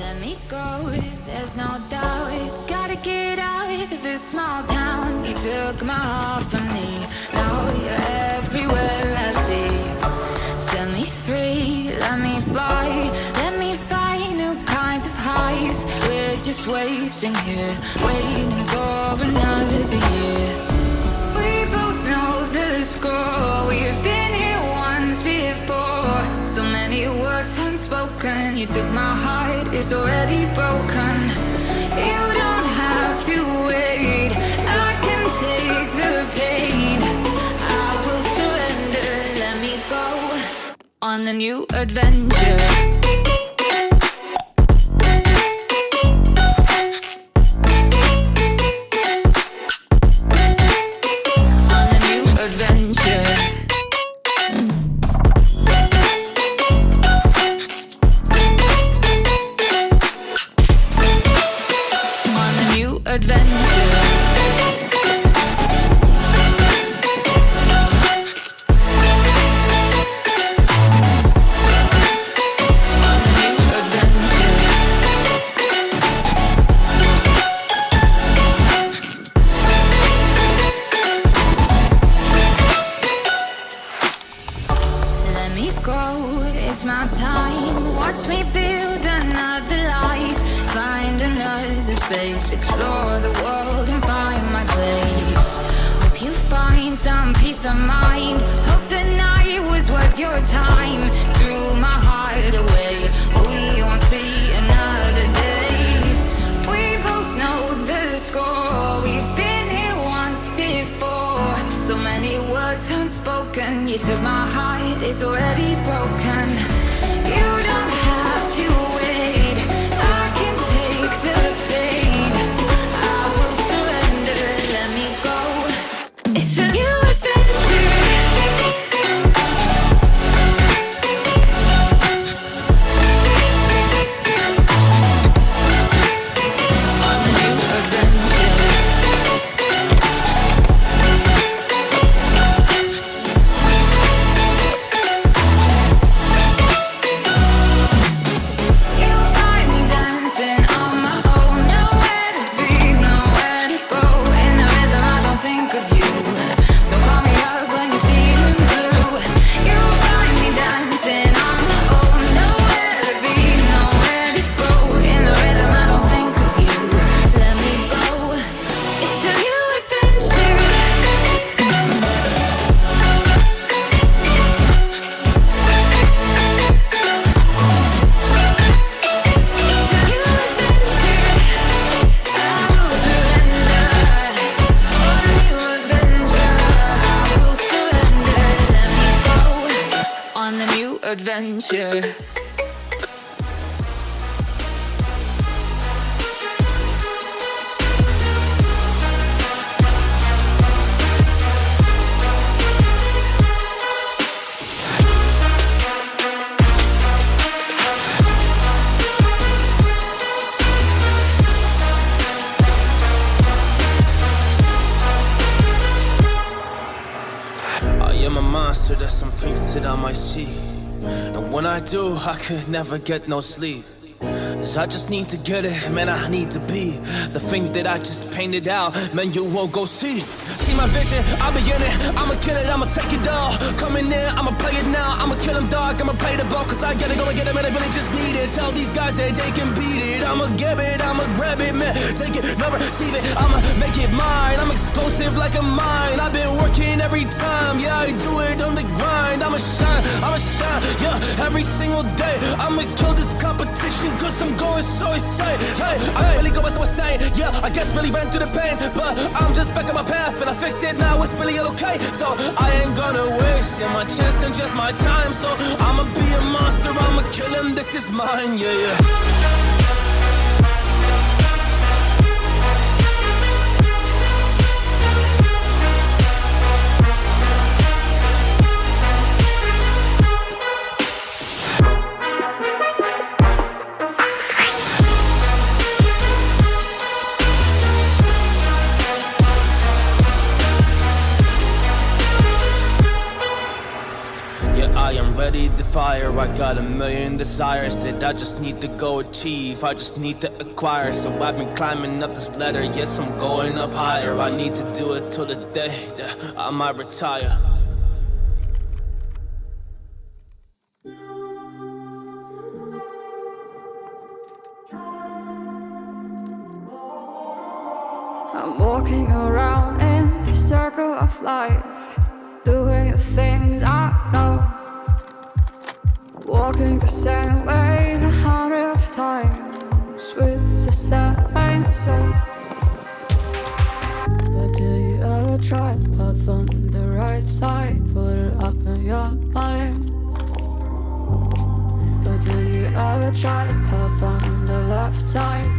Let me go, there's no doubt. Gotta get out of this small town. You took my heart from me, now you're everywhere I see. Set me free, let me fly. Let me find new kinds of highs. We're just wasting here, waiting for another year. We both know the score, we've been here once before. So many words unspoken, you took my heart, it's already broken. You don't have to wait, I can take the pain. I will surrender, let me go on a new adventure. It's my time, watch me build another life. Find another space, explore the world and find my place. Hope you find some peace of mind. Hope the night was worth your time. Threw my heart away, we won't see another day. We both know the score, we've been here once before. So many words unspoken, you took my heart, it's already broken. You don't have to wait, I can take the pain. I will surrender, let me go. It's a new adventure. On a new adventure. Adventure. I am a monster, there's some things that I might see. And when I do, I could never get no sleep. 'Cause I just need to get it, man, I need to be the thing that I just painted out, man, you won't go see. See my vision, I'll be in it, I'ma kill it, I'ma take it all. Coming in, I'ma play it now, I'ma kill them dog, I'ma play the ball. 'Cause I gotta go and get it, man, I really just need it. Tell these guys that they can beat it, I'ma give it, I'ma grab it, man. Take it, never receive it, I'ma make it mine. I'm explosive like a mine, I've been working every time. Yeah, I do it on the grind, I'ma shine, yeah, every single day. I'ma kill this competition 'cause I'm going so insane. Hey, I really go as I was saying, yeah, I guess really ran through the pain. But I'm just back on my path and I fixed it, now it's really okay. So I ain't gonna waste, yeah, my chance and just my time. So I'ma be a monster, I'ma kill him, this is mine, yeah, yeah. fire. I got a million desires that I just need to go achieve. I just need to acquire. So I've been climbing up this ladder. Yes, I'm going up higher. I need to do it till the day that I might retire. I'm walking around in the circle of life, doing the things I know, walking the same ways 100 times with the same soul. But do you ever try path on the right side, put it up in your mind? But do you ever try path on the left side,